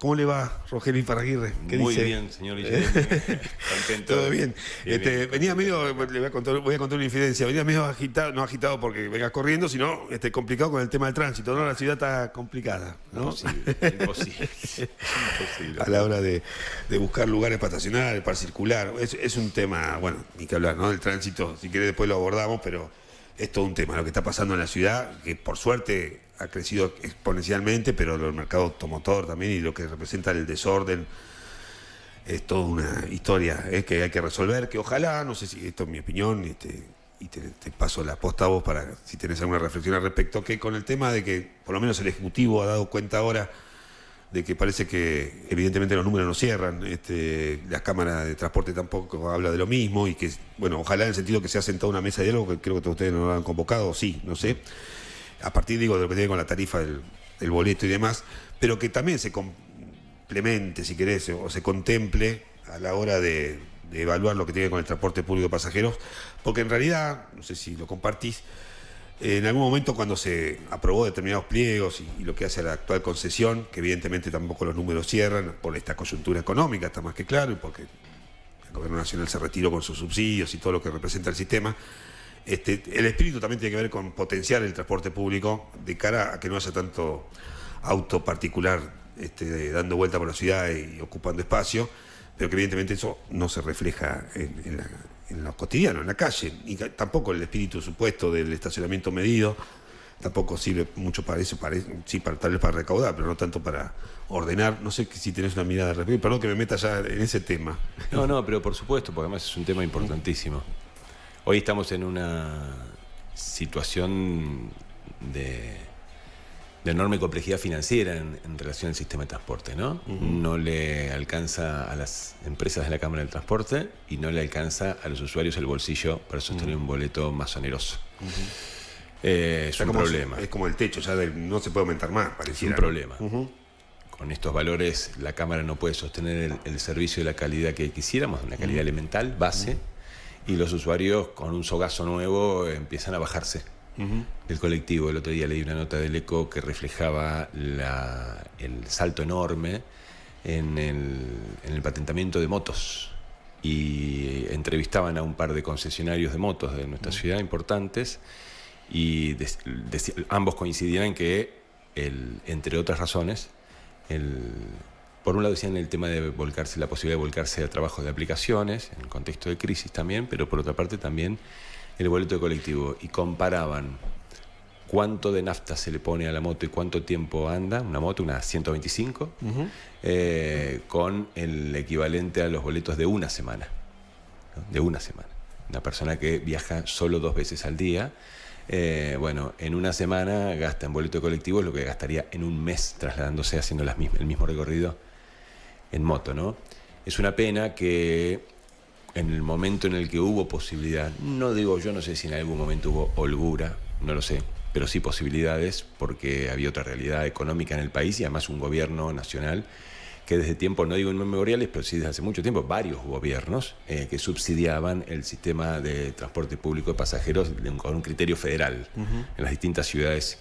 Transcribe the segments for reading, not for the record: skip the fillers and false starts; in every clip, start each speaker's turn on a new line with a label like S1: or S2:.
S1: ¿Cómo le va, Rogelio Iparraguirre? ¿Qué
S2: Muy
S1: dice?
S2: bien, señor Guillermo. Contento.
S1: Todo bien.
S2: Bien.
S1: Venía medio, le voy a contar una infidencia, venía medio agitado, no agitado porque vengas corriendo, sino complicado con el tema del tránsito, ¿no? La ciudad está complicada, ¿no?
S2: Imposible.
S1: A la hora de buscar lugares para estacionar, para circular. Es un tema, bueno, ni que hablar, ¿no? Del tránsito, si querés después lo abordamos, pero es todo un tema, lo que está pasando en la ciudad, que por suerte ha crecido exponencialmente, pero el mercado automotor también y lo que representa el desorden es toda una historia que hay que resolver, que ojalá, no sé si esto es mi opinión, y te paso la posta a vos para si tenés alguna reflexión al respecto, que con el tema de que por lo menos el Ejecutivo ha dado cuenta ahora de que parece que evidentemente los números no cierran, las cámaras de transporte tampoco habla de lo mismo, y que, bueno, ojalá en el sentido que se ha sentado una mesa de diálogo, que creo que todos ustedes no lo han convocado, sí, no sé, a partir, digo, de lo que tiene con la tarifa del boleto y demás, pero que también se complemente, si querés, o se contemple a la hora de evaluar lo que tiene con el transporte público de pasajeros, porque en realidad, no sé si lo compartís, en algún momento cuando se aprobó determinados pliegos y lo que hace a la actual concesión, que evidentemente tampoco los números cierran por esta coyuntura económica, está más que claro, y porque el gobierno nacional se retiró con sus subsidios y todo lo que representa el sistema, el espíritu también tiene que ver con potenciar el transporte público de cara a que no haya tanto auto particular dando vuelta por la ciudad y ocupando espacio, pero que evidentemente eso no se refleja en lo cotidiano, en la calle, y tampoco el espíritu supuesto del estacionamiento medido tampoco sirve mucho para eso, sí, tal vez para recaudar, pero no tanto para ordenar. No sé si tenés una mirada al respecto, perdón que me meta ya en ese tema.
S2: No, pero por supuesto, porque además es un tema importantísimo. Hoy estamos en una situación de enorme complejidad financiera en relación al sistema de transporte, ¿no? No le alcanza a las empresas de la Cámara del Transporte y no le alcanza a los usuarios el bolsillo para sostener un boleto más oneroso. Es un problema.
S1: Es como el techo, ya no se puede aumentar más, pareciera.
S2: Es un problema. Con estos valores la Cámara no puede sostener el servicio de la calidad que quisiéramos, una calidad elemental, base, y los usuarios con un sogazo nuevo empiezan a bajarse del colectivo. El otro día leí una nota del ECO que reflejaba el salto enorme en el patentamiento de motos, y entrevistaban a un par de concesionarios de motos de nuestra ciudad importantes, y ambos coincidían en que, entre otras razones, por un lado decían el tema de la posibilidad de volcarse a trabajo de aplicaciones, en el contexto de crisis también, pero por otra parte también el boleto de colectivo, y comparaban cuánto de nafta se le pone a la moto y cuánto tiempo anda una moto, una 125, con el equivalente a los boletos de una semana, ¿no? De una semana. Una persona que viaja solo 2 veces al día, en una semana gasta en boleto de colectivo lo que gastaría en un mes trasladándose, haciendo el mismo recorrido en moto, ¿no? Es una pena que en el momento en el que hubo posibilidad, yo no sé si en algún momento hubo holgura, no lo sé, pero sí posibilidades, porque había otra realidad económica en el país y además un gobierno nacional que desde tiempos, no digo inmemoriales, pero sí desde hace mucho tiempo, varios gobiernos que subsidiaban el sistema de transporte público de pasajeros con un criterio federal en las distintas ciudades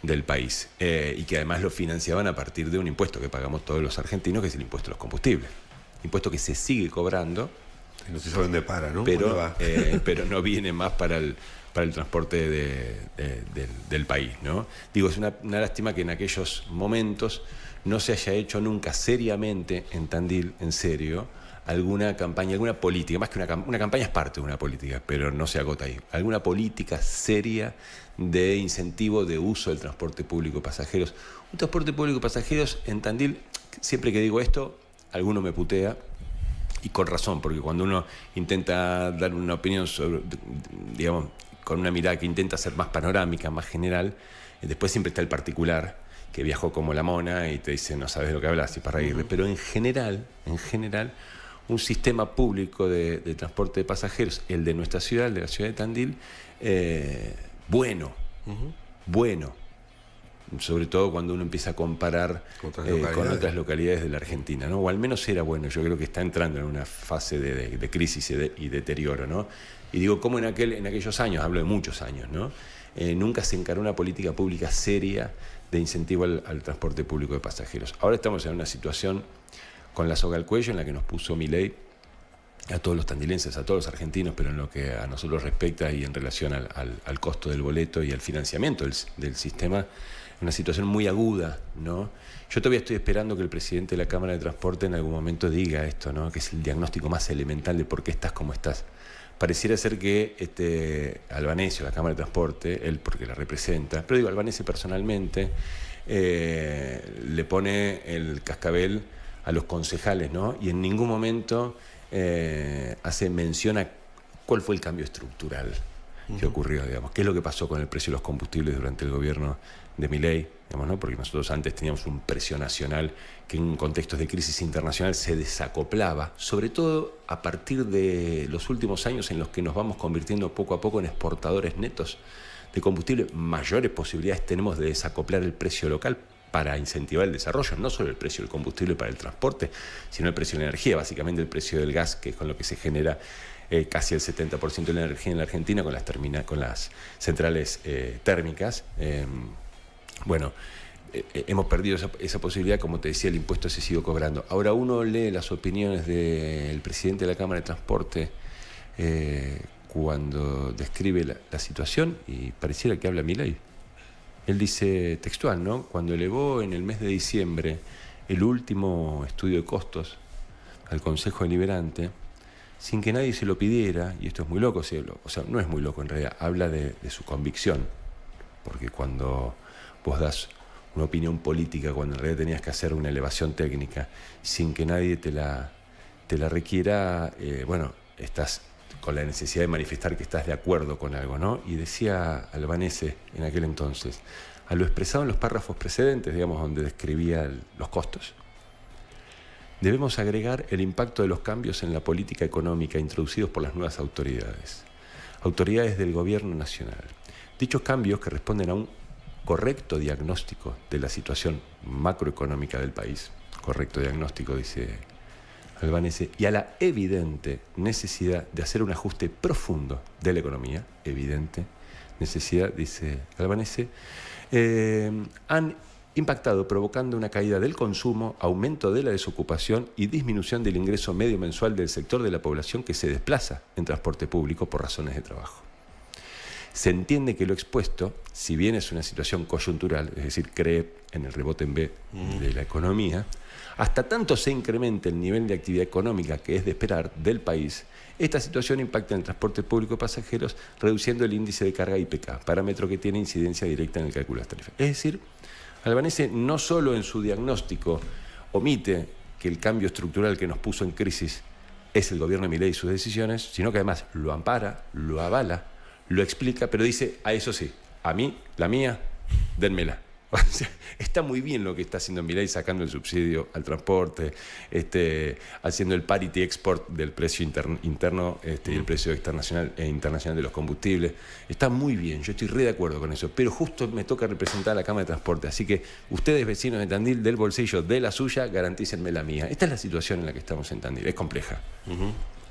S2: del país, y que además lo financiaban a partir de un impuesto que pagamos todos los argentinos, que es el impuesto a los combustibles. Impuesto que se sigue cobrando.
S1: No se sabe dónde para, ¿no?
S2: Pero no viene más para el transporte del país, ¿no? Digo, es una lástima que en aquellos momentos no se haya hecho nunca seriamente en Tandil, en serio, alguna campaña, alguna política, más que una campaña es parte de una política, pero no se agota ahí, alguna política seria de incentivo de uso del transporte público de pasajeros. Un transporte público de pasajeros en Tandil, siempre que digo esto, alguno me putea, y con razón, porque cuando uno intenta dar una opinión sobre, digamos, con una mirada que intenta ser más panorámica, más general, después siempre está el particular que viajó como la mona y te dice no sabes de lo que hablas, y para reírle. Pero en general, un sistema público de transporte de pasajeros, el de nuestra ciudad, el de la ciudad de Tandil, bueno, sobre todo cuando uno empieza a comparar con otras localidades de la Argentina, ¿no? O al menos era bueno. Yo creo que está entrando en una fase de crisis y deterioro, ¿no? Y digo, ¿cómo en aquellos años, hablo de muchos años, ¿no? Nunca se encaró una política pública seria de incentivo al transporte público de pasajeros. Ahora estamos en una situación con la soga al cuello en la que nos puso Milei a todos los tandilenses, a todos los argentinos, pero en lo que a nosotros respecta y en relación al costo del boleto y al financiamiento del sistema, una situación muy aguda, ¿no? Yo todavía estoy esperando que el presidente de la Cámara de Transporte en algún momento diga esto, ¿no? Que es el diagnóstico más elemental de por qué estás como estás. Pareciera ser que Albanese, la Cámara de Transporte, él porque la representa, pero digo, Albanese personalmente, le pone el cascabel a los concejales, ¿no? Y en ningún momento hace mención a cuál fue el cambio estructural que ocurrió, digamos. ¿Qué es lo que pasó con el precio de los combustibles durante el gobierno de Milei? Digamos, ¿no? Porque nosotros antes teníamos un precio nacional que en contextos de crisis internacional se desacoplaba, sobre todo a partir de los últimos años en los que nos vamos convirtiendo poco a poco en exportadores netos de combustible. Mayores posibilidades tenemos de desacoplar el precio local para incentivar el desarrollo, no solo el precio del combustible para el transporte, sino el precio de la energía, básicamente el precio del gas, que es con lo que se genera casi el 70% de la energía en la Argentina con las centrales térmicas. Hemos perdido esa posibilidad, como te decía, el impuesto se sigue cobrando. Ahora uno lee las opiniones del presidente de la Cámara de Transporte cuando describe la situación y pareciera que habla Milei. Él dice textual, ¿no? Cuando elevó en el mes de diciembre el último estudio de costos al Consejo Deliberante, sin que nadie se lo pidiera, y esto es muy loco, o sea, no es muy loco en realidad, habla de su convicción, porque cuando vos das una opinión política, cuando en realidad tenías que hacer una elevación técnica, sin que nadie te la requiera, estás con la necesidad de manifestar que estás de acuerdo con algo, ¿no? Y decía Albanese en aquel entonces, a lo expresado en los párrafos precedentes, digamos, donde describía los costos, debemos agregar el impacto de los cambios en la política económica introducidos por las nuevas autoridades del gobierno nacional. Dichos cambios, que responden a un correcto diagnóstico de la situación macroeconómica del país, correcto diagnóstico, dice Albanese, y a la evidente necesidad de hacer un ajuste profundo de la economía, evidente necesidad, dice Albanese, han impactado provocando una caída del consumo, aumento de la desocupación y disminución del ingreso medio mensual del sector de la población que se desplaza en transporte público por razones de trabajo. Se entiende que lo expuesto, si bien es una situación coyuntural, es decir, cree en el rebote en B de la economía, hasta tanto se incremente el nivel de actividad económica que es de esperar del país, esta situación impacta en el transporte público de pasajeros, reduciendo el índice de carga IPK, parámetro que tiene incidencia directa en el cálculo de las tarifas. Es decir, Albanese no solo en su diagnóstico omite que el cambio estructural que nos puso en crisis es el gobierno de Milei y sus decisiones, sino que además lo ampara, lo avala, lo explica, pero dice, a eso sí, a mí, la mía, denmela. O sea, está muy bien lo que está haciendo Milei, sacando el subsidio al transporte, haciendo el parity export del precio interno y el precio internacional de los combustibles. Está muy bien, yo estoy re de acuerdo con eso, pero justo me toca representar a la Cámara de Transporte, así que ustedes, vecinos de Tandil, del bolsillo de la suya, garantícenme la mía. Esta es la situación en la que estamos en Tandil, es compleja.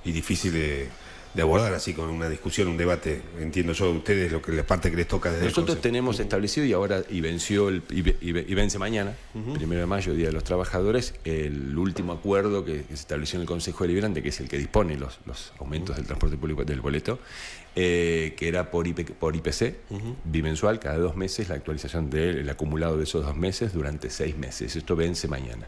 S1: Y difícil de abordar así con una discusión, un debate, entiendo yo, de ustedes, lo que la parte que les toca desde
S2: nosotros tenemos establecido y vence mañana, 1 de mayo, Día de los Trabajadores, el último acuerdo que se estableció en el Consejo Deliberante, que es el que dispone los aumentos del transporte público del boleto, que era por IPC, bimensual, cada 2 meses, la actualización del acumulado de esos 2 meses durante 6 meses. Esto vence mañana.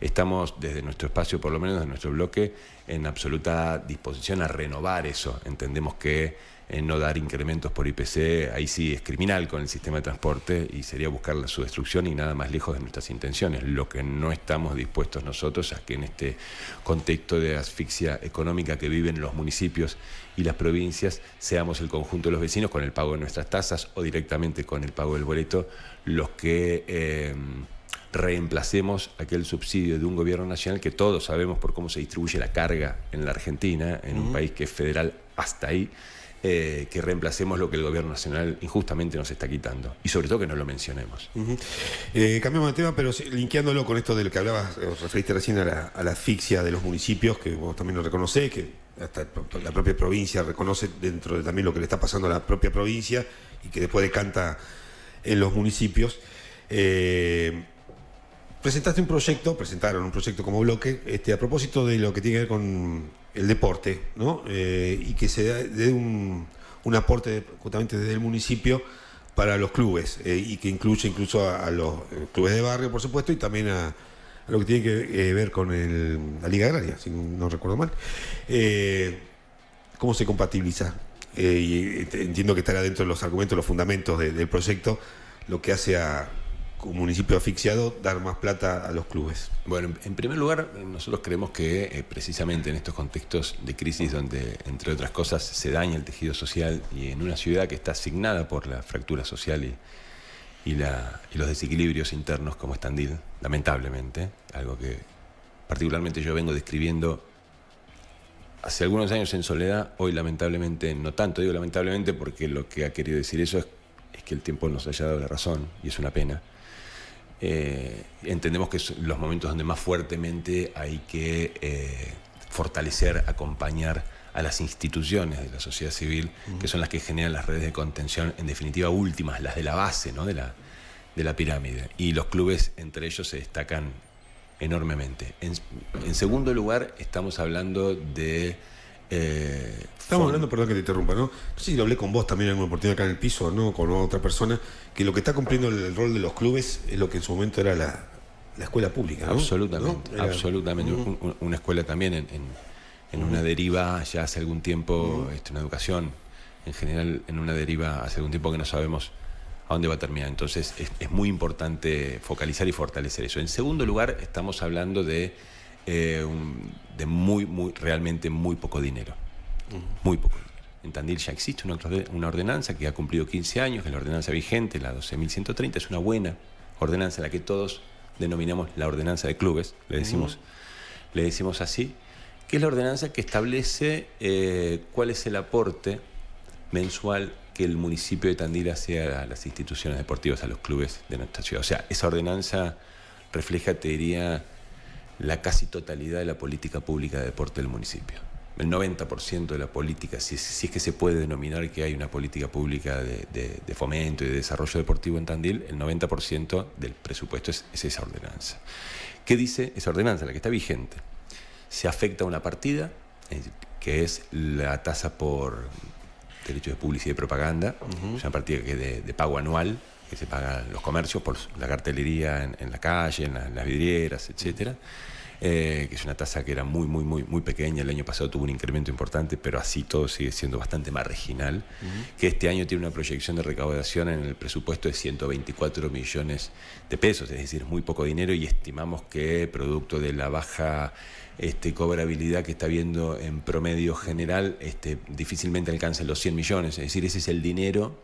S2: Estamos, desde nuestro espacio, por lo menos de nuestro bloque, en absoluta disposición a renovar eso. Entendemos que no dar incrementos por IPC, ahí sí es criminal con el sistema de transporte y sería buscar su destrucción y nada más lejos de nuestras intenciones. Lo que no estamos dispuestos nosotros a que en este contexto de asfixia económica que viven los municipios y las provincias, seamos el conjunto de los vecinos con el pago de nuestras tasas o directamente con el pago del boleto los que reemplacemos aquel subsidio de un gobierno nacional que todos sabemos por cómo se distribuye la carga en la Argentina, en un país que es federal hasta ahí, que reemplacemos lo que el gobierno nacional injustamente nos está quitando. Y sobre todo que no lo mencionemos.
S1: Cambiamos de tema, pero linkeándolo con esto de lo que hablabas, os referiste recién a la asfixia de los municipios, que vos también lo reconocés, que hasta la propia provincia reconoce dentro de también lo que le está pasando a la propia provincia y que después decanta en los municipios. presentaron un proyecto como bloque, a propósito de lo que tiene que ver con el deporte, ¿no? Y que se dé un aporte justamente desde el municipio para los clubes, y que incluye incluso a los clubes de barrio, por supuesto, y también a lo que tiene que ver con la Liga Agraria, si no recuerdo mal. ¿Cómo se compatibiliza? Y entiendo que estará dentro de los argumentos, los fundamentos del proyecto, lo que hace a un municipio asfixiado dar más plata a los clubes.
S2: Bueno, en primer lugar, nosotros creemos que precisamente en estos contextos de crisis donde, entre otras cosas, se daña el tejido social y en una ciudad que está asignada por la fractura social y los desequilibrios internos como es Tandil, lamentablemente, algo que particularmente yo vengo describiendo hace algunos años en soledad, hoy lamentablemente no tanto. Digo lamentablemente porque lo que ha querido decir eso es que el tiempo nos haya dado la razón, y es una pena. Entendemos que son los momentos donde más fuertemente hay que fortalecer, acompañar a las instituciones de la sociedad civil, que son las que generan las redes de contención, en definitiva últimas, las de la base, ¿no? de la pirámide. Y los clubes entre ellos se destacan enormemente. En segundo lugar, estamos hablando de...
S1: Estamos hablando, perdón que te interrumpa, ¿no? No sé si lo hablé con vos también en alguna oportunidad acá en el piso, ¿no? Con otra persona, que lo que está cumpliendo el rol de los clubes es lo que en su momento era la escuela pública, ¿no?
S2: Absolutamente,
S1: ¿no?
S2: absolutamente. Una escuela también en una deriva ya hace algún tiempo, una educación en general en una deriva hace algún tiempo que no sabemos a dónde va a terminar. Entonces es muy importante focalizar y fortalecer eso. En segundo lugar, estamos hablando de realmente muy poco dinero. Muy poco dinero. En Tandil ya existe una ordenanza que ha cumplido 15 años, que es la ordenanza vigente, la 12.130, es una buena ordenanza, la que todos denominamos la ordenanza de clubes, le decimos así, que es la ordenanza que establece cuál es el aporte mensual que el municipio de Tandil hace a las instituciones deportivas, a los clubes de nuestra ciudad. O sea, esa ordenanza refleja, te diría, la casi totalidad de la política pública de deporte del municipio. El 90% de la política, si es que se puede denominar que hay una política pública de fomento y de desarrollo deportivo en Tandil, el 90% del presupuesto es esa ordenanza. ¿Qué dice esa ordenanza, la que está vigente? Se afecta una partida, que es la tasa por derechos de publicidad y propaganda, es una partida que de pago anual, que se pagan los comercios por la cartelería en la calle, en las vidrieras, etcétera. Que es una tasa que era muy pequeña. El año pasado tuvo un incremento importante, pero así todo sigue siendo bastante marginal. Que este año tiene una proyección de recaudación en el presupuesto de 124 millones de pesos, es decir, muy poco dinero, y estimamos que producto de la baja cobrabilidad que está habiendo en promedio general, difícilmente alcance los 100 millones, es decir, ese es el dinero,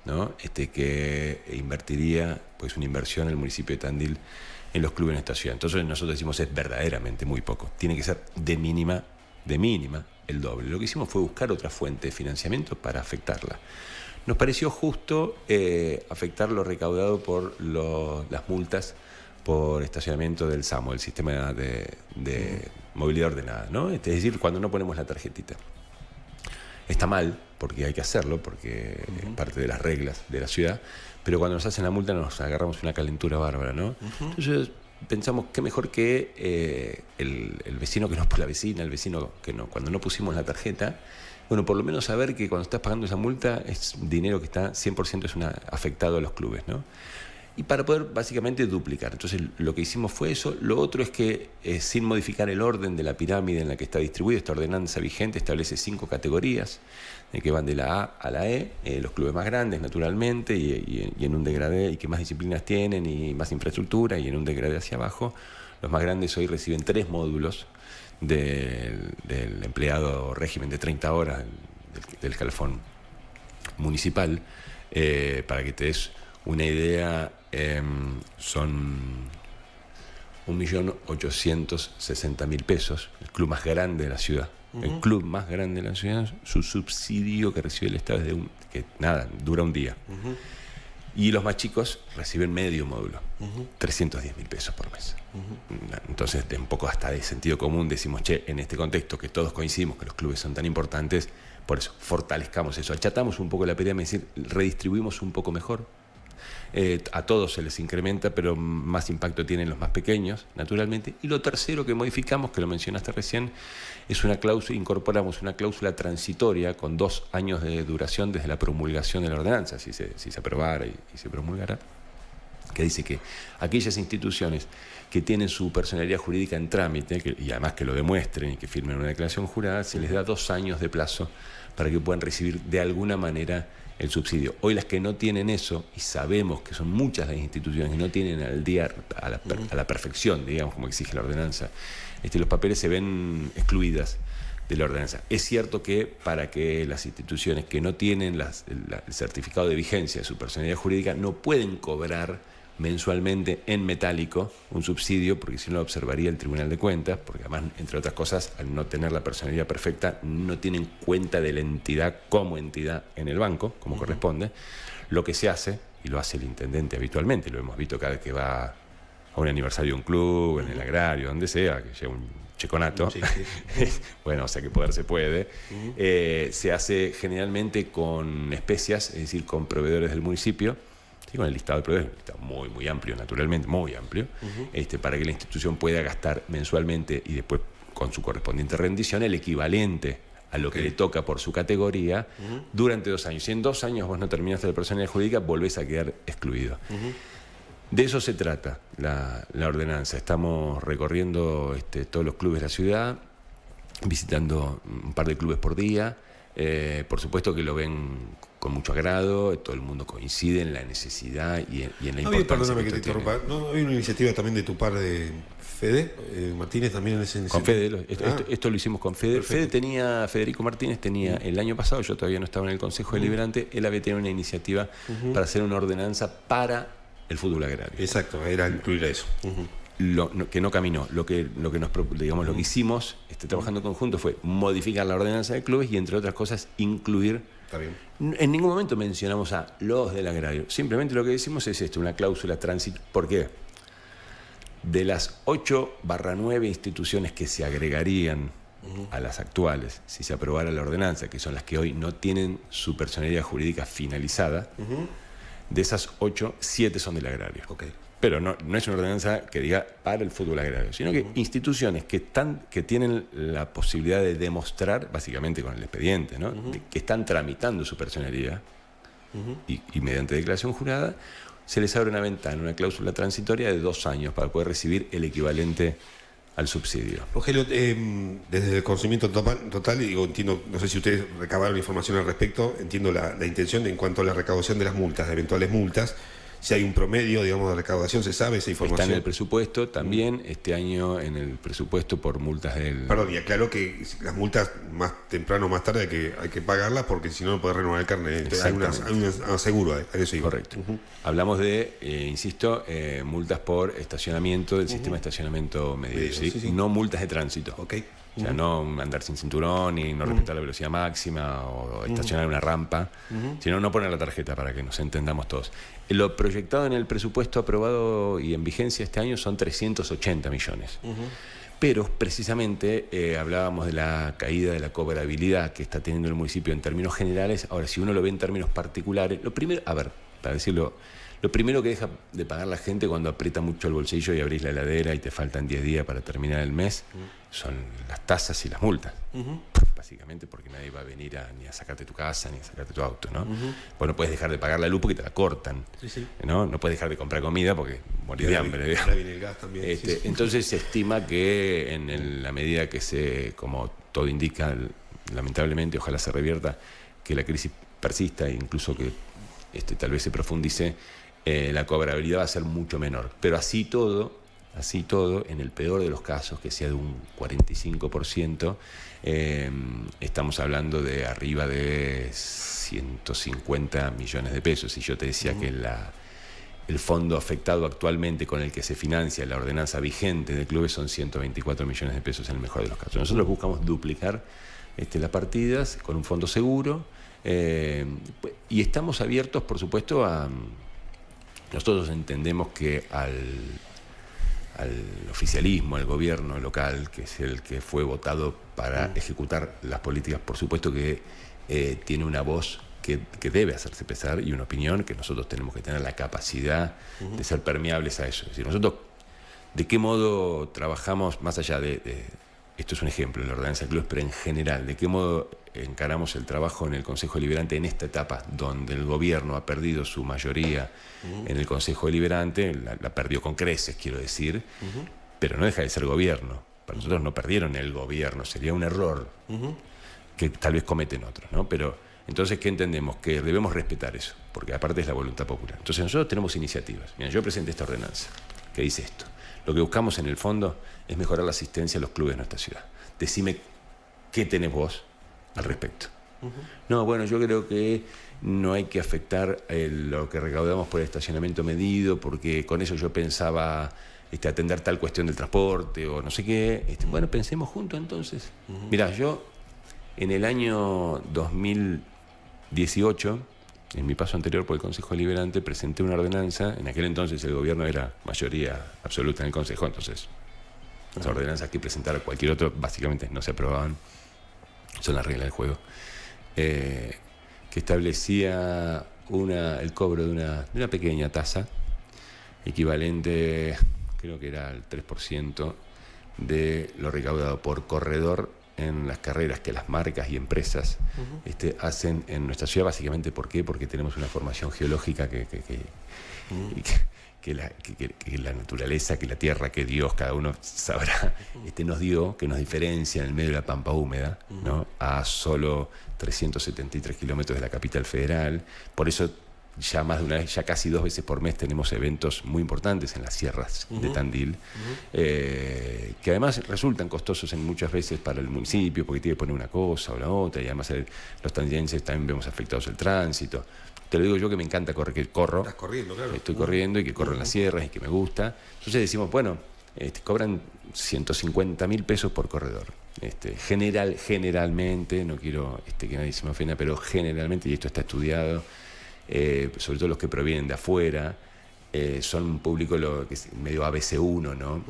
S2: ¿no? Que invertiría, pues una inversión el municipio de Tandil en los clubes en esta ciudad. Entonces nosotros decimos es verdaderamente muy poco. Tiene que ser de mínima el doble. Lo que hicimos fue buscar otra fuente de financiamiento para afectarla. Nos pareció justo afectar lo recaudado por las multas por estacionamiento del SAMO, el sistema de movilidad ordenada, ¿no? Es decir, cuando no ponemos la tarjetita. Está mal, porque hay que hacerlo, porque es parte de las reglas de la ciudad, pero cuando nos hacen la multa nos agarramos una calentura bárbara, ¿no? Entonces pensamos qué mejor que el vecino que no, la vecina, el vecino que no, cuando no pusimos la tarjeta, bueno, por lo menos saber que cuando estás pagando esa multa es dinero que está 100% afectado a los clubes, ¿no? Y para poder básicamente duplicar. Entonces lo que hicimos fue eso. Lo otro es que sin modificar el orden de la pirámide en la que está distribuida, esta ordenanza vigente establece 5 categorías que van de la A a la E, los clubes más grandes naturalmente y en un degradé, y que más disciplinas tienen y más infraestructura, y en un degradé hacia abajo. Los más grandes hoy reciben 3 módulos del empleado régimen de 30 horas del escalafón municipal. Para que te des una idea, son 1.860.000 pesos, el club más grande de la ciudad. El club más grande de la ciudad, su subsidio que recibe el Estado es dura un día. Y los más chicos reciben medio módulo, 310.000 pesos por mes. Entonces, un poco hasta de sentido común decimos, en este contexto que todos coincidimos que los clubes son tan importantes, por eso fortalezcamos eso, achatamos un poco la pirámide, es decir, redistribuimos un poco mejor A todos se les incrementa, pero más impacto tienen los más pequeños, naturalmente. Y lo tercero que modificamos, que lo mencionaste recién, es una cláusula, incorporamos una cláusula transitoria con 2 años de duración desde la promulgación de la ordenanza, si se aprobara y se promulgara, que dice que aquellas instituciones que tienen su personalidad jurídica en trámite, y además que lo demuestren y que firmen una declaración jurada, se les da 2 años de plazo para que puedan recibir de alguna manera el subsidio. Hoy las que no tienen eso, y sabemos que son muchas las instituciones que no tienen al día, a la perfección, digamos, como exige la ordenanza, los papeles se ven excluidas de la ordenanza. Es cierto que para que las instituciones que no tienen el certificado de vigencia de su personalidad jurídica no pueden cobrar mensualmente en metálico un subsidio, porque si no lo observaría el Tribunal de Cuentas, porque además, entre otras cosas, al no tener la personalidad perfecta, no tienen cuenta de la entidad como entidad en el banco, como corresponde. Lo que se hace, y lo hace el intendente habitualmente, lo hemos visto cada vez que va a un aniversario de un club, en el agrario, donde sea, que lleva un checonato, bueno, o sea que poder se puede, se hace generalmente con especias, es decir, con proveedores del municipio, ¿sí? Con el listado de proveedores, un listado muy, muy amplio, naturalmente, muy amplio, para que la institución pueda gastar mensualmente y después con su correspondiente rendición el equivalente a lo que le toca por su categoría durante 2 años. Si en 2 años vos no terminaste la personalidad jurídica, volvés a quedar excluido. De eso se trata la ordenanza. Estamos recorriendo todos los clubes de la ciudad, visitando un par de clubes por día. Por supuesto que lo ven con mucho agrado, todo el mundo coincide en la necesidad y en la importancia.
S1: Perdóname que te interrumpa. ¿No hay una iniciativa también de tu par de Fede Martínez también en ese
S2: Con Fede, esto lo hicimos con Fede. Federico Martínez tenía el año pasado, yo todavía no estaba en el Consejo Deliberante, él había tenido una iniciativa para hacer una ordenanza para el fútbol agrario.
S1: Exacto, era incluir eso.
S2: Que no caminó. Lo que hicimos, trabajando en conjunto, fue modificar la ordenanza de clubes y, entre otras cosas, incluir.
S1: Está bien.
S2: En ningún momento mencionamos a los del agrario. Simplemente lo que decimos es una cláusula tránsito. ¿Por qué? De las 8/9 instituciones que se agregarían a las actuales, si se aprobara la ordenanza, que son las que hoy no tienen su personalidad jurídica finalizada, de esas 8, 7 son del agrario.
S1: Okay.
S2: Pero no es una ordenanza que diga para el fútbol agrario, sino que instituciones que tienen la posibilidad de demostrar, básicamente con el expediente, ¿no? Que están tramitando su personalidad y mediante declaración jurada, se les abre una ventana, una cláusula transitoria de 2 años para poder recibir el equivalente al subsidio.
S1: Rogelio, desde el conocimiento total, digo, entiendo, no sé si ustedes recabaron información al respecto, entiendo la intención en cuanto a la recaudación de las multas, de eventuales multas. Si hay un promedio, digamos, de recaudación, ¿se sabe esa información?
S2: Está en el presupuesto también, este año en el presupuesto por multas del...
S1: Perdón, y aclaro que las multas más temprano o más tarde hay que pagarlas porque si no, no puede renovar el carnet. Hay un seguro, eso iba.
S2: Correcto. Hablamos de, insisto, multas por estacionamiento del sistema de estacionamiento medido, ¿sí? Sí. No multas de tránsito.
S1: Okay.
S2: O sea, no andar sin cinturón y no respetar la velocidad máxima o estacionar en una rampa, sino no poner la tarjeta para que nos entendamos todos. Lo proyectado en el presupuesto aprobado y en vigencia este año son 380 millones. Pero precisamente hablábamos de la caída de la cobrabilidad que está teniendo el municipio en términos generales. Ahora, si uno lo ve en términos particulares, lo primero, para decirlo, lo primero que deja de pagar la gente cuando aprieta mucho el bolsillo y abrís la heladera y te faltan 10 días para terminar el mes, son las tasas y las multas. Básicamente porque nadie va a venir ni a sacarte tu casa, ni a sacarte tu auto, ¿no? Pues no puedes dejar de pagar la luz porque te la cortan, ¿no? No puedes dejar de comprar comida porque morís de hambre.
S1: Ahora viene el gas también.
S2: Entonces se estima que en la medida que como todo indica, lamentablemente, ojalá se revierta, que la crisis persista e incluso que tal vez se profundice, la cobrabilidad va a ser mucho menor. Pero así todo, en el peor de los casos, que sea de un 45%, estamos hablando de arriba de 150 millones de pesos. Y yo te decía que el fondo afectado actualmente con el que se financia la ordenanza vigente de clubes son 124 millones de pesos en el mejor de los casos. Nosotros buscamos duplicar las partidas con un fondo seguro, y estamos abiertos, por supuesto, nosotros entendemos que al oficialismo, al gobierno local, que es el que fue votado para ejecutar las políticas, por supuesto que tiene una voz que debe hacerse pesar y una opinión que nosotros tenemos que tener la capacidad de ser permeables a eso. Es decir, nosotros, ¿de qué modo trabajamos más allá esto es un ejemplo, la ordenanza clubes, pero en general, ¿de qué modo encaramos el trabajo en el Consejo Deliberante en esta etapa donde el gobierno ha perdido su mayoría en el Consejo Deliberante? La perdió con creces, quiero decir, pero no deja de ser gobierno. Para nosotros no perdieron el gobierno, sería un error que tal vez cometen otros, ¿no? Pero entonces, ¿qué entendemos? Que debemos respetar eso, porque aparte es la voluntad popular. Entonces nosotros tenemos iniciativas. Mira, yo presenté esta ordenanza que dice esto. Lo que buscamos en el fondo es mejorar la asistencia a los clubes de nuestra ciudad. Decime qué tenés vos al respecto. No, bueno, yo creo que no hay que afectar lo que recaudamos por el estacionamiento medido, porque con eso yo pensaba atender tal cuestión del transporte o no sé qué. Bueno, pensemos juntos entonces. Mirá, yo en el año 2018, en mi paso anterior por el Consejo Deliberante, presenté una ordenanza. En aquel entonces el gobierno era mayoría absoluta en el Consejo, entonces las ordenanzas que presentara cualquier otro básicamente no se aprobaban. Son las reglas del juego. Que establecía el cobro de una pequeña tasa equivalente, creo que era al 3% de lo recaudado por corredor en las carreras que las marcas y empresas hacen en nuestra ciudad. Básicamente, ¿por qué? Porque tenemos una formación geológica que la naturaleza, que la tierra, que Dios, cada uno sabrá, nos dio, que nos diferencia en el medio de la pampa húmeda, ¿no? A solo 373 kilómetros de la capital federal. Por eso ya más de una vez, ya casi 2 veces por mes tenemos eventos muy importantes en las sierras de Tandil, que además resultan costosos muchas veces para el municipio, porque tiene que poner una cosa o la otra, y además los tandilenses también vemos afectados el tránsito. Te lo digo yo, que me encanta correr, que corro.
S1: Estás corriendo, claro.
S2: Estoy corriendo y que corro en las sierras y que me gusta. Entonces decimos, bueno, cobran 150.000 pesos por corredor. Generalmente, no quiero que nadie se me ofenda, pero generalmente, y esto está estudiado, sobre todo los que provienen de afuera, son un público que es medio ABC1, ¿no?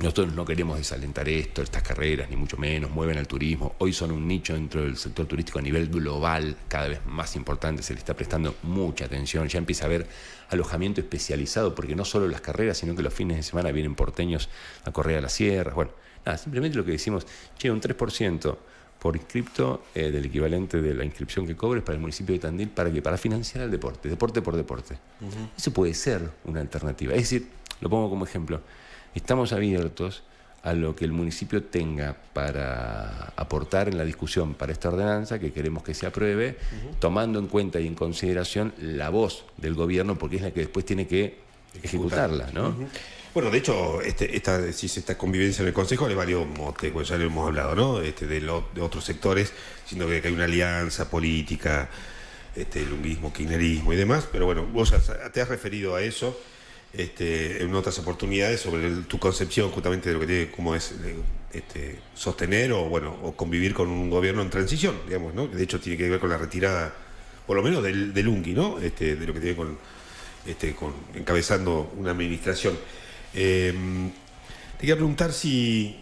S2: Nosotros no queremos desalentar estas carreras, ni mucho menos, mueven al turismo. Hoy son un nicho dentro del sector turístico a nivel global, cada vez más importante, se le está prestando mucha atención. Ya empieza a haber alojamiento especializado, porque no solo las carreras, sino que los fines de semana vienen porteños a correr a las sierras. Bueno, nada, simplemente lo que decimos, un 3% por inscripto del equivalente de la inscripción que cobres para el municipio de Tandil, para financiar el deporte por deporte. Eso puede ser una alternativa. Es decir, lo pongo como ejemplo, estamos abiertos a lo que el municipio tenga para aportar en la discusión para esta ordenanza, que queremos que se apruebe, tomando en cuenta y en consideración la voz del gobierno, porque es la que después tiene que ejecutarla, ¿no?
S1: Bueno, de hecho, esta convivencia en el Consejo le valió mote, pues ya lo hemos hablado, ¿no? De otros sectores, siendo que hay una alianza política, lunguismo, kirchnerismo y demás, pero bueno, vos te has referido a eso en otras oportunidades sobre tu concepción justamente de lo que tiene, cómo es sostener o convivir con un gobierno en transición, digamos, ¿no? De hecho tiene que ver con la retirada, por lo menos del Ungui, ¿no? De lo que tiene con encabezando una administración. Te quería preguntar si,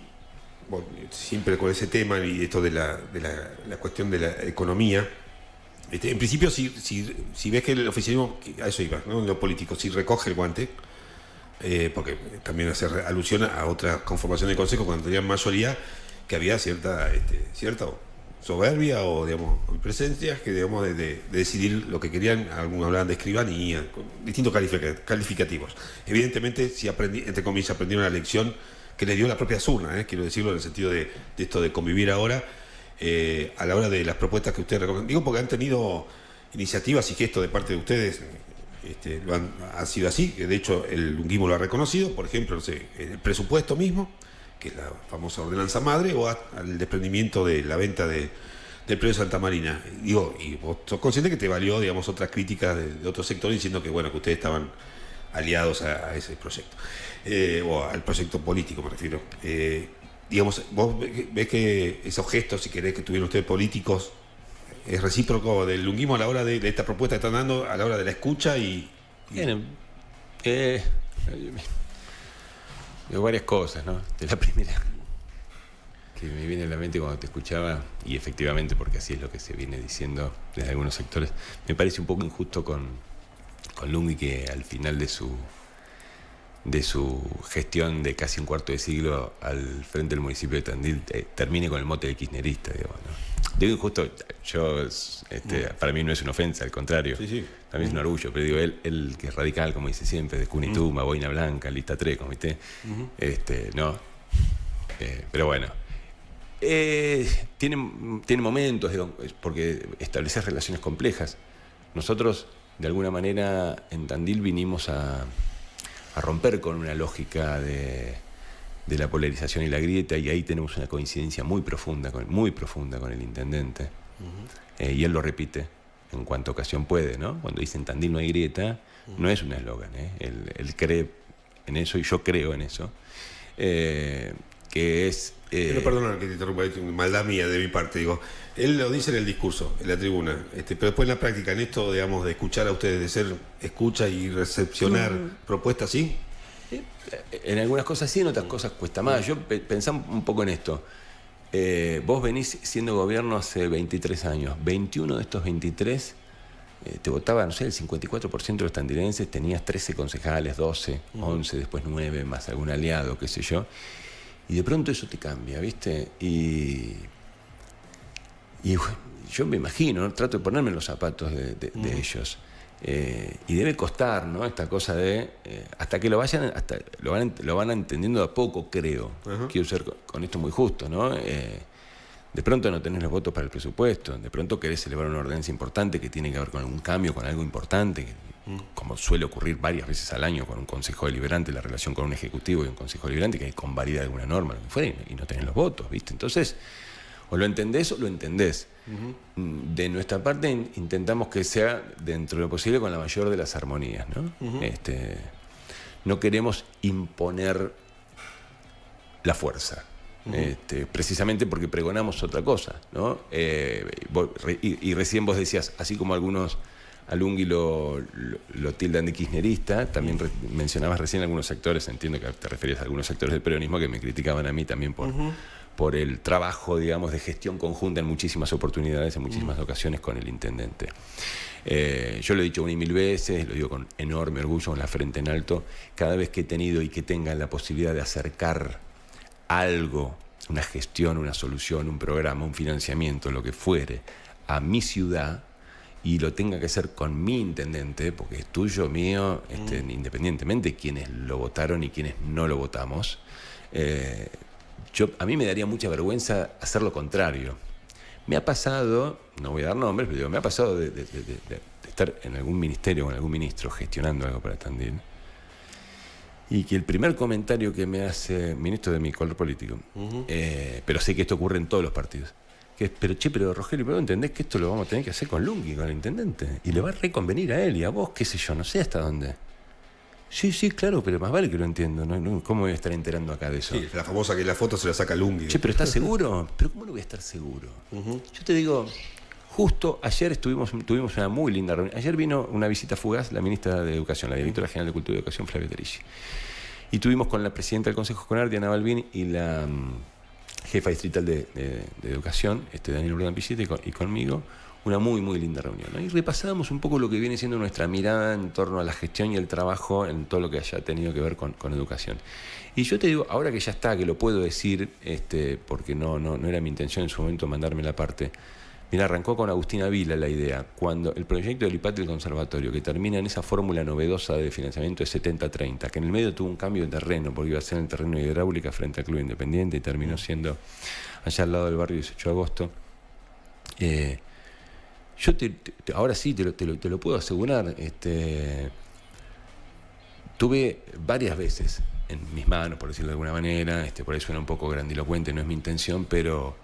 S1: bueno, siempre con ese tema y esto de la cuestión de la economía, en principio si ves que el oficialismo, a eso iba, ¿no? En lo político, si recoge el guante, porque también hace alusión a otra conformación del Consejo cuando tenían mayoría, que había cierta soberbia o, digamos, presencias que, digamos, de decidir lo que querían. Algunos hablaban de escribanía, con distintos calificativos. Evidentemente, si entre comillas, aprendieron la lección que les dio la propia urna, quiero decirlo, en el sentido de esto de convivir ahora, a la hora de las propuestas que ustedes recogen. Digo porque han tenido iniciativas y gestos de parte de ustedes, ha sido así, que de hecho el lunguismo lo ha reconocido, por ejemplo, no sé, el presupuesto mismo, que es la famosa ordenanza madre, o al desprendimiento de la venta del predio Santa Marina. Digo, y vos sos consciente que te valió, digamos, otras críticas de otros sectores diciendo que, bueno, que ustedes estaban aliados a ese proyecto, o al proyecto político, me refiero. Digamos, vos ves que esos gestos, si querés, que tuvieron ustedes políticos, es recíproco del lunguismo a la hora de esta propuesta que están dando, a la hora de la escucha y...
S2: Bien, varias cosas, ¿no? De la primera, que me viene a la mente cuando te escuchaba, y efectivamente, porque así es lo que se viene diciendo desde algunos sectores, me parece un poco injusto con Lunghi, que al final de su gestión de casi un cuarto de siglo al frente del municipio de Tandil termine con el mote de kirchnerista, digamos, ¿no? Digo injusto, para mí no es una ofensa, al contrario,
S1: Sí.
S2: también es un orgullo, pero digo, él que es radical, como dice siempre, de cuna y tumba, boina blanca, lista 3, como viste, no, pero bueno, tiene momentos, porque establecer relaciones complejas. Nosotros, de alguna manera, en Tandil vinimos a romper con una lógica de la polarización y la grieta, y ahí tenemos una coincidencia muy profunda con el intendente. Y él lo repite en cuanto ocasión puede, ¿no? Cuando dicen Tandil no hay grieta, no es un eslogan, él cree en eso y yo creo en eso, que es...
S1: Pero perdona que te interrumpa, es maldad mía de mi parte, digo, él lo dice en el discurso, en la tribuna, pero después en la práctica, en esto, digamos, de escuchar a ustedes, de ser escucha y recepcionar propuestas, ¿sí?
S2: En algunas cosas sí, en otras cosas cuesta más. Yo pensaba un poco en esto. Vos venís siendo gobierno hace 23 años. 21 de estos 23 te votaba, no sé, el 54% de los tandilenses. Tenías 13 concejales, 12, 11, después 9, más algún aliado, qué sé yo. Y de pronto eso te cambia, ¿viste? Y yo me imagino, ¿no? Trato de ponerme en los zapatos de ellos. Y debe costar, ¿no? Esta cosa de hasta que lo van entendiendo de a poco, creo. Quiero ser con esto muy justo, ¿no? De pronto no tenés los votos para el presupuesto, de pronto querés celebrar una ordenanza importante que tiene que ver con algún cambio, con algo importante, como suele ocurrir varias veces al año con un consejo deliberante, la relación con un ejecutivo y un consejo deliberante que convalida alguna norma, lo que fuera, y no tenés los votos, ¿viste? Entonces, o lo entendés o lo entendés. De nuestra parte intentamos que sea dentro de lo posible con la mayor de las armonías, ¿no? No queremos imponer la fuerza, precisamente porque pregonamos otra cosa, ¿no? Y recién vos decías, así como algunos a Lunghi lo tildan de kirchnerista, también mencionabas recién algunos sectores, entiendo que te referías a algunos sectores del peronismo que me criticaban a mí también por el trabajo, digamos, de gestión conjunta en muchísimas oportunidades, en muchísimas ocasiones con el intendente. Yo lo he dicho una y mil veces, lo digo con enorme orgullo, con la frente en alto, cada vez que he tenido y que tenga la posibilidad de acercar algo, una gestión, una solución, un programa, un financiamiento, lo que fuere, a mi ciudad, y lo tenga que hacer con mi intendente, porque es tuyo, mío, independientemente de quienes lo votaron y quienes no lo votamos, a mí me daría mucha vergüenza hacer lo contrario. Me ha pasado, no voy a dar nombres, pero me ha pasado de estar en algún ministerio con algún ministro gestionando algo para Tandil, y que el primer comentario que me hace ministro de mi color político, pero sé que esto ocurre en todos los partidos, que es, pero Rogelio, ¿pero entendés que esto lo vamos a tener que hacer con Lunghi, con el intendente? Y le va a reconvenir a él y a vos, qué sé yo, no sé hasta dónde. Sí, claro, pero más vale que lo entiendo, ¿no? ¿Cómo voy a estar enterando acá de eso?
S1: Sí, la famosa que la foto se la saca Lunghi.
S2: Che, ¿pero estás seguro? ¿Pero cómo no voy a estar seguro? Yo te digo, justo ayer tuvimos una muy linda reunión. Ayer vino una visita fugaz la ministra de Educación, la directora general de Cultura y Educación, Flavia Terici. Y tuvimos con la presidenta del Consejo Escolar, Diana Balbín, y la jefa distrital de Educación, Daniel Urdan Pillete, y conmigo, una muy, muy linda reunión, ¿no? Y repasábamos un poco lo que viene siendo nuestra mirada en torno a la gestión y el trabajo en todo lo que haya tenido que ver con educación. Y yo te digo, ahora que ya está, que lo puedo decir, porque no era mi intención en su momento mandarme la parte. Mira, arrancó con Agustina Vila la idea, cuando el proyecto del IPAT del Conservatorio, que termina en esa fórmula novedosa de financiamiento de 70-30, que en el medio tuvo un cambio de terreno, porque iba a ser en el terreno de hidráulica frente al Club Independiente, y terminó siendo allá al lado del barrio 18 de agosto. Yo ahora sí te lo puedo asegurar. Tuve varias veces en mis manos, por decirlo de alguna manera, por ahí suena un poco grandilocuente, no es mi intención, pero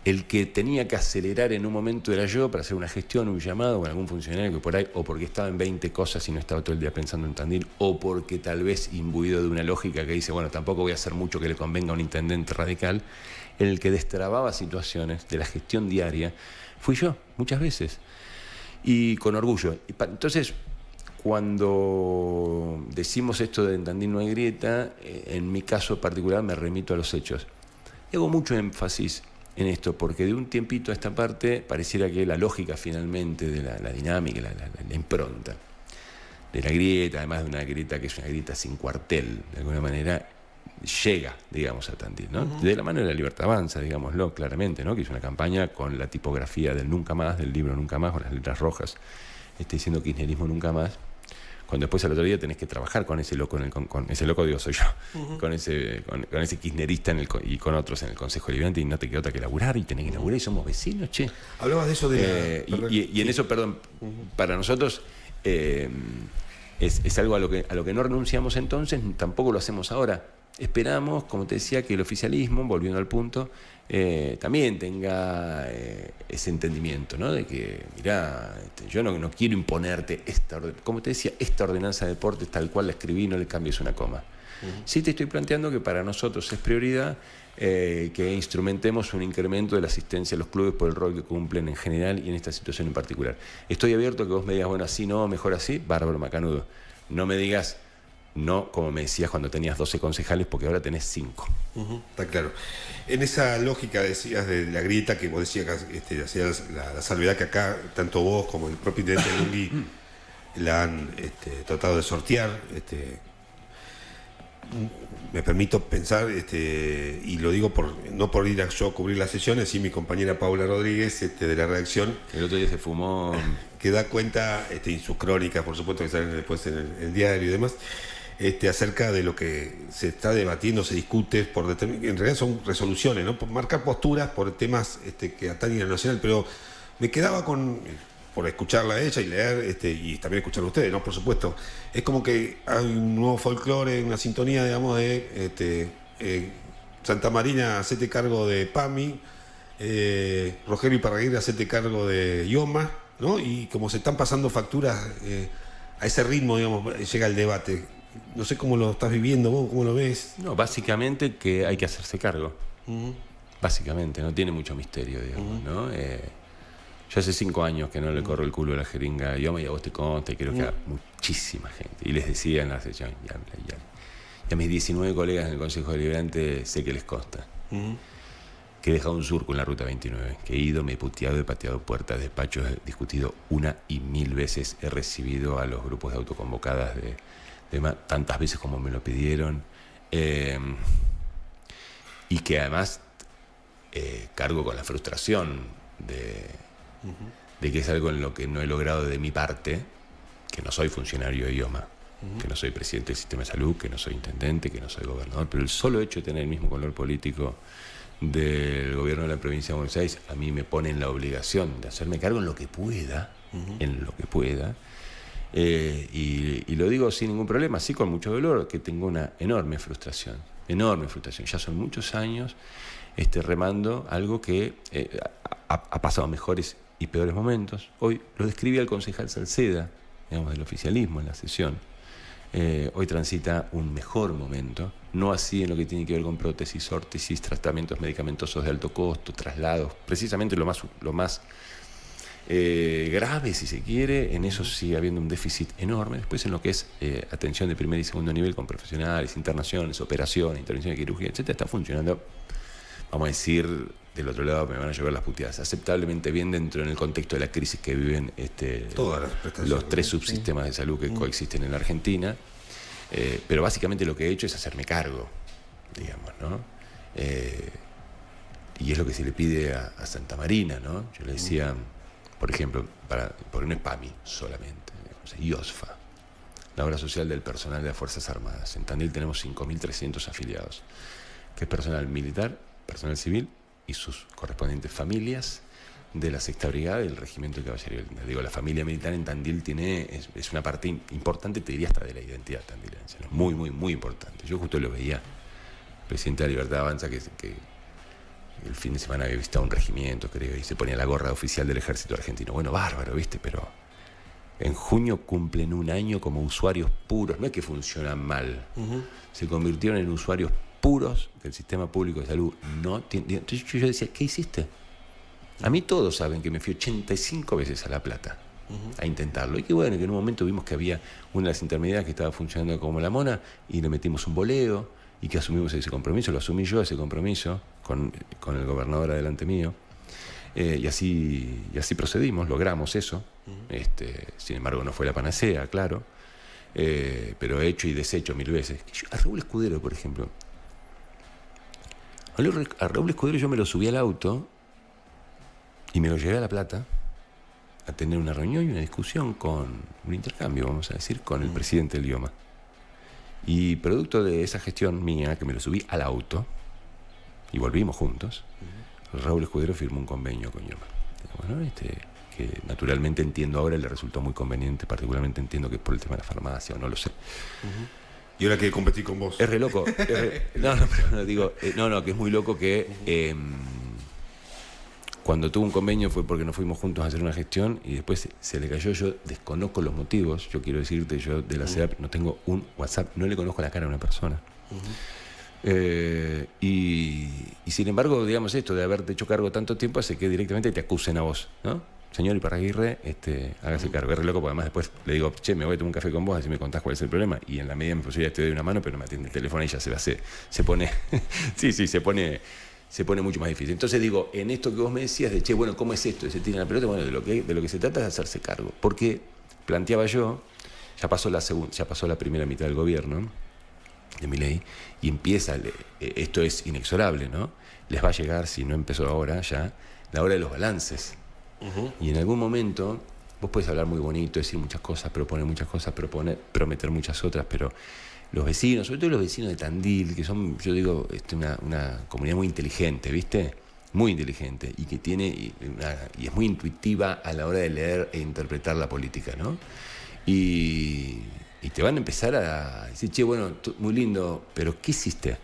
S2: el que tenía que acelerar en un momento era yo para hacer una gestión, un llamado con algún funcionario que por ahí, o porque estaba en 20 cosas y no estaba todo el día pensando en Tandil, o porque tal vez imbuido de una lógica que dice, bueno, tampoco voy a hacer mucho que le convenga a un intendente radical. El que destrababa situaciones de la gestión diaria fui yo, muchas veces, y con orgullo. Entonces, cuando decimos esto de en Tandil no hay grieta, en mi caso particular me remito a los hechos. Y hago mucho énfasis en esto, porque de un tiempito a esta parte pareciera que la lógica finalmente de la dinámica, la impronta de la grieta, además de una grieta que es una grieta sin cuartel, de alguna manera llega, digamos, a Tandil, ¿no? De la mano de La Libertad Avanza, digámoslo claramente, ¿no? Que hizo una campaña con la tipografía del Nunca Más, del libro Nunca Más, con las letras rojas, diciendo kirchnerismo nunca más, cuando después al otro día tenés que trabajar con ese loco, con ese loco, digo, soy yo, con ese kirchnerista y con otros en el Consejo Deliberante, y no te queda otra que laburar, y tenés que laburar, y somos vecinos, che.
S1: Hablabas de eso de
S2: y en eso, perdón, para nosotros es algo a lo que no renunciamos entonces, tampoco lo hacemos ahora. Esperamos, como te decía, que el oficialismo, volviendo al punto, también tenga ese entendimiento, ¿no? De que, mirá, yo no quiero imponerte como te decía, esta ordenanza de deportes tal cual la escribí, no le cambies una coma. Sí te estoy planteando que para nosotros es prioridad que instrumentemos un incremento de la asistencia a los clubes por el rol que cumplen en general y en esta situación en particular. Estoy abierto a que vos me digas, bueno, así no, mejor así, bárbaro, macanudo. No me digas no, como me decías cuando tenías 12 concejales, porque ahora tenés 5.
S1: Está claro. En esa lógica decías de la grieta, que vos decías, hacías la salvedad que acá, tanto vos como el propio intendente Lungui la han tratado de sortear. Me permito pensar, y lo digo no por ir yo a cubrir las sesiones, sí mi compañera Paula Rodríguez, de la redacción.
S2: El otro día se fumó.
S1: Que da cuenta, en sus crónicas, por supuesto, que salen después en el diario y demás, acerca de lo que se está debatiendo, se discute, en realidad son resoluciones, ¿no? Por marcar posturas por temas que atañen a la nacional, pero me quedaba por escucharla a ella y leer, y también escucharla a ustedes, ¿no? Por supuesto. Es como que hay un nuevo folclore, una sintonía, digamos, de Santa Marina, hacete cargo de PAMI, Rogelio Iparraguirre, hacete cargo de IOMA, ¿no? Y como se están pasando facturas a ese ritmo, digamos, llega el debate. No sé cómo lo estás viviendo vos, cómo lo ves.
S2: No, básicamente que hay que hacerse cargo. Básicamente, no tiene mucho misterio, digamos, ¿no? Yo hace 5 años que no le corro el culo a la jeringa y a vos te consta, y creo que a muchísima gente. Y les decía en la sesión, y a mis 19 colegas en el Consejo Deliberante sé que les consta. Que he dejado un surco en la Ruta 29, que he ido, me he puteado, he pateado puertas, despachos, he discutido 1 y 1000 veces, he recibido a los grupos de autoconvocadas tantas veces como me lo pidieron, y que además cargo con la frustración de que es algo en lo que no he logrado de mi parte, que no soy funcionario de IOMA, que no soy presidente del sistema de salud, que no soy intendente, que no soy gobernador, pero el solo hecho de tener el mismo color político del gobierno de la provincia de Buenos Aires a mí me pone en la obligación de hacerme cargo en lo que pueda, y lo digo sin ningún problema, sí, con mucho dolor, que tengo una enorme frustración. Ya son muchos años remando algo que ha pasado mejores y peores momentos. Hoy lo describí al concejal Salceda, digamos, del oficialismo en la sesión. Hoy transita un mejor momento, no así en lo que tiene que ver con prótesis, órtesis, tratamientos medicamentosos de alto costo, traslados, precisamente lo más grave, si se quiere. En eso sigue habiendo un déficit enorme. Después en lo que es atención de primer y segundo nivel con profesionales, internaciones, operaciones, intervenciones de quirúrgica, etcétera, está funcionando, vamos a decir, del otro lado me van a llover las puteadas, aceptablemente bien dentro en el contexto de la crisis que viven los 3 subsistemas de salud que coexisten en la Argentina. Pero básicamente lo que he hecho es hacerme cargo, digamos, ¿no? Y es lo que se le pide a Santa Marina, ¿no? Yo le decía, por ejemplo, porque no es PAMI solamente, digamos, es IOSFA, la obra social del personal de las Fuerzas Armadas. En Tandil tenemos 5.300 afiliados, que es personal militar, personal civil y sus correspondientes familias de la 6ª Brigada y del Regimiento de Caballería. Digo, la familia militar en Tandil es una parte importante, te diría, hasta de la identidad tandilense, ¿no? Muy, muy, muy importante. Yo justo lo veía, presidente de la Libertad Avanza, que el fin de semana había visitado un regimiento, creo, y se ponía la gorra oficial del ejército argentino. Bueno, bárbaro, ¿viste? Pero en junio cumplen 1 año como usuarios puros, no es que funcionan mal, se convirtieron en usuarios puros del sistema público de salud. Entonces yo decía, ¿qué hiciste? A mí todos saben que me fui 85 veces a La Plata a intentarlo. Y que bueno, que en un momento vimos que había una de las intermediarias que estaba funcionando como la mona y le metimos un boleo y que asumimos ese compromiso. Lo asumí yo, ese compromiso, con el gobernador adelante mío. Y así procedimos, logramos eso. Sin embargo, no fue la panacea, claro. Pero he hecho y deshecho 1000 veces. A Raúl Escudero, por ejemplo. A Raúl Escudero yo me lo subí al auto y me lo llevé a La Plata a tener una reunión y una discusión un intercambio, vamos a decir, con el presidente del IOMA. Y producto de esa gestión mía, que me lo subí al auto y volvimos juntos, Raúl Escudero firmó un convenio con IOMA. Bueno, que naturalmente entiendo ahora le resultó muy conveniente, particularmente entiendo que por el tema de la farmacia, o no lo sé.
S1: Y ahora quiere competir con vos.
S2: Es re loco. Que es muy loco que cuando tuvo un convenio fue porque nos fuimos juntos a hacer una gestión y después se le cayó. Yo desconozco los motivos. Yo quiero decirte, yo de la CEDAP no tengo un WhatsApp, no le conozco la cara a una persona. Y sin embargo, digamos, esto de haberte hecho cargo tanto tiempo hace que directamente te acusen a vos, ¿no? Señor Iparraguirre, hágase cargo. Es re loco, porque además después le digo, che, me voy a tomar un café con vos, así me contás cuál es el problema. Y en la medida de mi posibilidad te doy una mano, pero no me atiende el teléfono y ya se pone se pone mucho más difícil. Entonces digo, en esto que vos me decías de, che, bueno, ¿cómo es esto? Y se tira la pelota, bueno, de lo que se trata es de hacerse cargo. Porque planteaba yo, ya pasó la primera mitad del gobierno de Milei, y empieza, esto es inexorable, ¿no? Les va a llegar, si no empezó ahora ya, la hora de los balances. Y en algún momento vos podés hablar muy bonito, decir muchas cosas, proponer muchas cosas, prometer muchas otras, pero los vecinos, sobre todo los vecinos de Tandil, que son, yo digo, una comunidad muy inteligente, ¿viste? Muy inteligente, y que tiene y es muy intuitiva a la hora de leer e interpretar la política, ¿no? Y te van a empezar a decir, che, bueno, muy lindo, pero ¿qué hiciste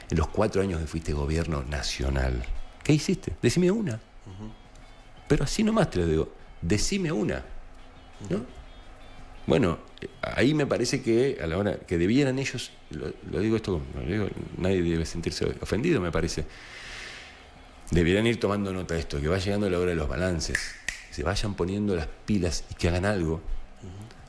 S2: en los 4 años que fuiste gobierno nacional? ¿Qué hiciste? Decime una. Pero así nomás te lo digo, decime una, ¿no? Bueno, ahí me parece que a la hora que debieran ellos, lo digo esto, nadie debe sentirse ofendido, me parece, deberían ir tomando nota de esto, que va llegando la hora de los balances, que se vayan poniendo las pilas y que hagan algo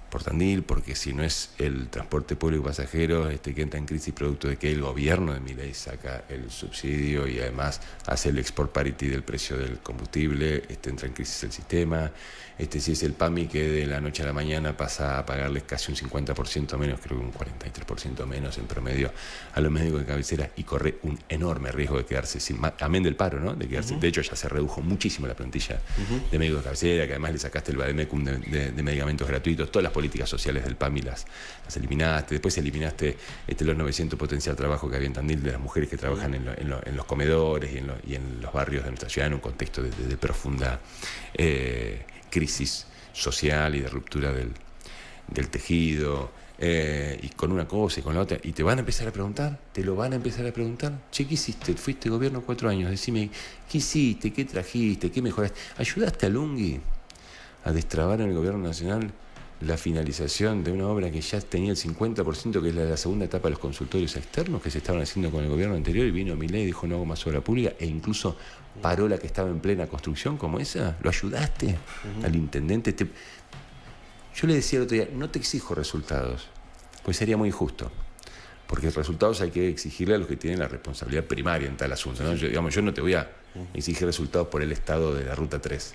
S2: por Tandil, porque si no es el transporte público pasajero que entra en crisis producto de que el gobierno de Milei saca el subsidio y además hace el export parity del precio del combustible, entra en crisis el sistema. Si es el PAMI que de la noche a la mañana pasa a pagarles casi un 50% menos, creo que un 43% menos en promedio a los médicos de cabecera, y corre un enorme riesgo de quedarse sin, amén del paro, ¿no? De quedarse. De hecho, ya se redujo muchísimo la plantilla de médicos de cabecera, que además le sacaste el vademecum de medicamentos gratuitos, todas las políticas sociales del PAMI las eliminaste, después eliminaste los 900 potencial trabajo que había en Tandil de las mujeres que trabajan en los comedores y en los barrios de nuestra ciudad en un contexto de profunda crisis social y de ruptura del tejido, y con una cosa y con la otra, y te lo van a empezar a preguntar, che, ¿qué hiciste? Fuiste gobierno 4 años, decime, ¿qué hiciste? ¿Qué trajiste? ¿Qué mejoraste? ¿Ayudaste a Lunghi a destrabar en el gobierno nacional la finalización de una obra que ya tenía el 50%, que es la segunda etapa de los consultorios externos que se estaban haciendo con el gobierno anterior, y vino Milei y dijo no hago más obra pública, e incluso paró la que estaba en plena construcción como esa? ¿Lo ayudaste al intendente? Yo le decía el otro día, no te exijo resultados, pues sería muy injusto, porque resultados hay que exigirle a los que tienen la responsabilidad primaria en tal asunto, ¿no? Yo no te voy a exigir resultados por el estado de la Ruta 3.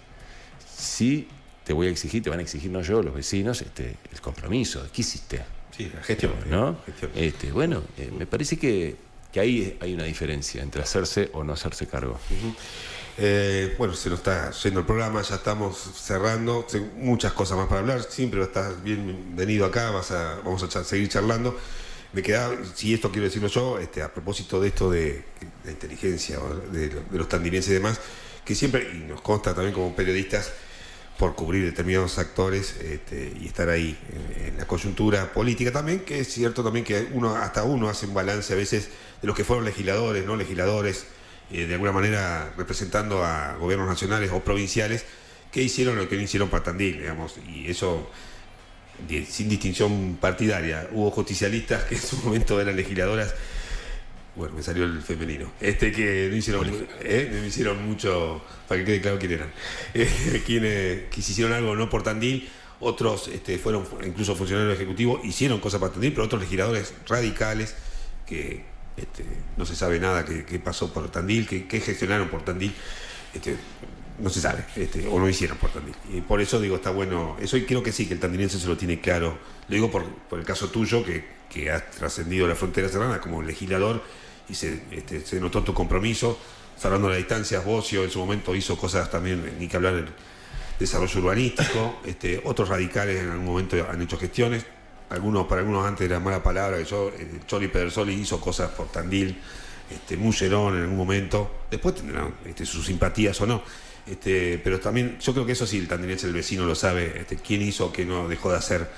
S2: Sí te voy a exigir, te van a exigir, no yo, los vecinos, el compromiso. ¿Qué hiciste?
S1: Sí, la gestión,
S2: ¿no?
S1: Gestión.
S2: Me parece que ahí hay una diferencia entre hacerse o no hacerse cargo.
S1: Bueno, se nos está yendo el programa, ya estamos cerrando, muchas cosas más para hablar, siempre estás bienvenido acá, vamos a seguir charlando. Me queda, si esto quiero decirlo yo, a propósito de esto de la inteligencia, de los tandilenses y demás, que siempre, y nos consta también como periodistas, por cubrir determinados actores y estar ahí en la coyuntura política también, que es cierto también que uno hace un balance a veces de los que fueron legisladores, no legisladores, de alguna manera representando a gobiernos nacionales o provinciales, que hicieron lo que no hicieron para Tandil, digamos, y eso sin distinción partidaria. Hubo justicialistas que en su momento eran legisladoras. Bueno, me salió el femenino. Que no hicieron mucho, para que quede claro quién eran. Que hicieron algo no por Tandil, otros fueron incluso funcionarios ejecutivos, hicieron cosas para Tandil, pero otros legisladores radicales que no se sabe nada qué pasó por Tandil, qué gestionaron por Tandil. No se sabe, o no hicieron por Tandil. Y por eso digo, está bueno eso, y creo que sí, que el tandilense se lo tiene claro. Lo digo por el caso tuyo, que has trascendido la frontera serrana como legislador, y se notó tu compromiso, salvando las distancias. Bocio en su momento hizo cosas también, ni que hablar del desarrollo urbanístico. Otros radicales en algún momento han hecho gestiones. Para algunos antes era mala palabra, que Choli Pedersoli hizo cosas por Tandil, Mullerón en algún momento. Después tendrán sus simpatías o no. Pero también yo creo que eso sí, el tandilense, el vecino lo sabe, quién hizo, qué no dejó de hacer,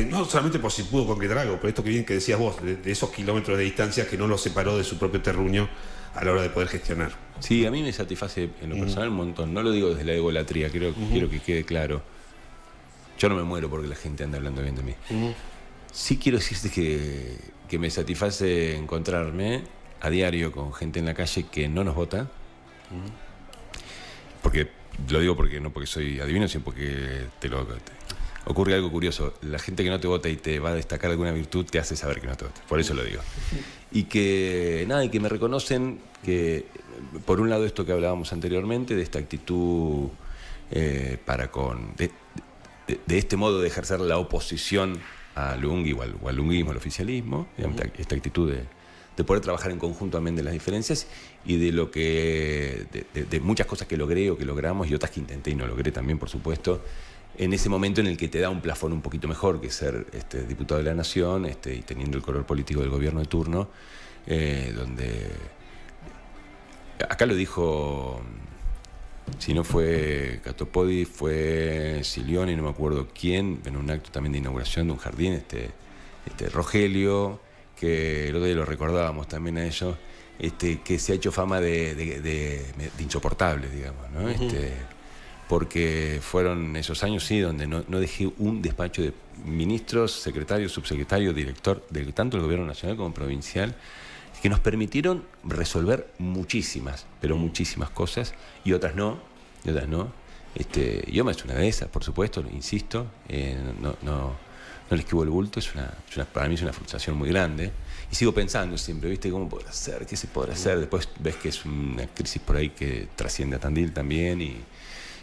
S1: no solamente por si pudo concretar algo, pero esto que bien que decías vos, de esos kilómetros de distancia que no lo separó de su propio terruño a la hora de poder gestionar.
S2: Sí, a mí me satisface en lo personal un montón, no lo digo desde la egolatría, quiero que quede claro. Yo no me muero porque la gente anda hablando bien de mí. Sí quiero decirte que me satisface encontrarme a diario con gente en la calle que no nos vota. Porque lo digo no porque soy adivino, sino porque ocurre algo curioso. La gente que no te vota y te va a destacar alguna virtud te hace saber que no te vota. Por eso lo digo. Y que me reconocen que, por un lado, esto que hablábamos anteriormente, de esta actitud de este modo de ejercer la oposición al Ungui o al unguismo, al oficialismo, digamos, esta actitud de poder trabajar en conjunto también de las diferencias y de muchas cosas que logré o que logramos y otras que intenté y no logré también, por supuesto, en ese momento en el que te da un plafón un poquito mejor que ser diputado de la Nación y teniendo el color político del gobierno de turno, donde acá lo dijo, si no fue Catopodi, fue Silioni, no me acuerdo quién, en un acto también de inauguración de un jardín, Rogelio, que el otro día lo recordábamos también a ellos, que se ha hecho fama de insoportable, digamos, ¿no? Porque fueron esos años, sí, donde no dejé un despacho de ministros, secretarios, subsecretarios, director, de tanto el gobierno nacional como provincial, que nos permitieron resolver muchísimas, pero muchísimas cosas, y otras no. Yo me hice una de esas, por supuesto, insisto, no le esquivo el bulto, para mí es una frustración muy grande. Y sigo pensando siempre, ¿viste? ¿Cómo podrá ser? ¿Qué se podrá hacer? Después ves que es una crisis por ahí que trasciende a Tandil también y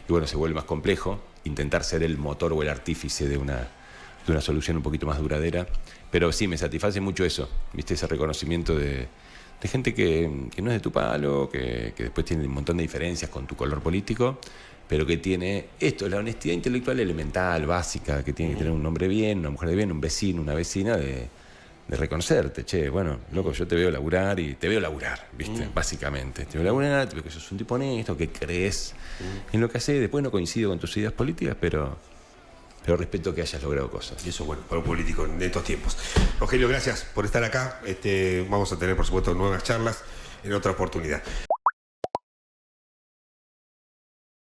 S2: bueno, se vuelve más complejo intentar ser el motor o el artífice de una solución un poquito más duradera. Pero sí, me satisface mucho eso, ¿viste? Ese reconocimiento de gente que no es de tu palo, que después tiene un montón de diferencias con tu color político, pero que tiene la honestidad intelectual elemental, básica, que tiene que tener un hombre bien, una mujer de bien, un vecino, una vecina, de reconocerte. Che, bueno, loco, yo te veo laburar y te veo laburar, ¿viste? Básicamente. Te veo laburar, te veo que sos un tipo honesto, que crees en lo que haces. Después no coincido con tus ideas políticas, pero respeto que hayas logrado cosas.
S1: Y eso, bueno, para un político en estos tiempos. Rogelio, gracias por estar acá. Vamos a tener, por supuesto, nuevas charlas en otra oportunidad.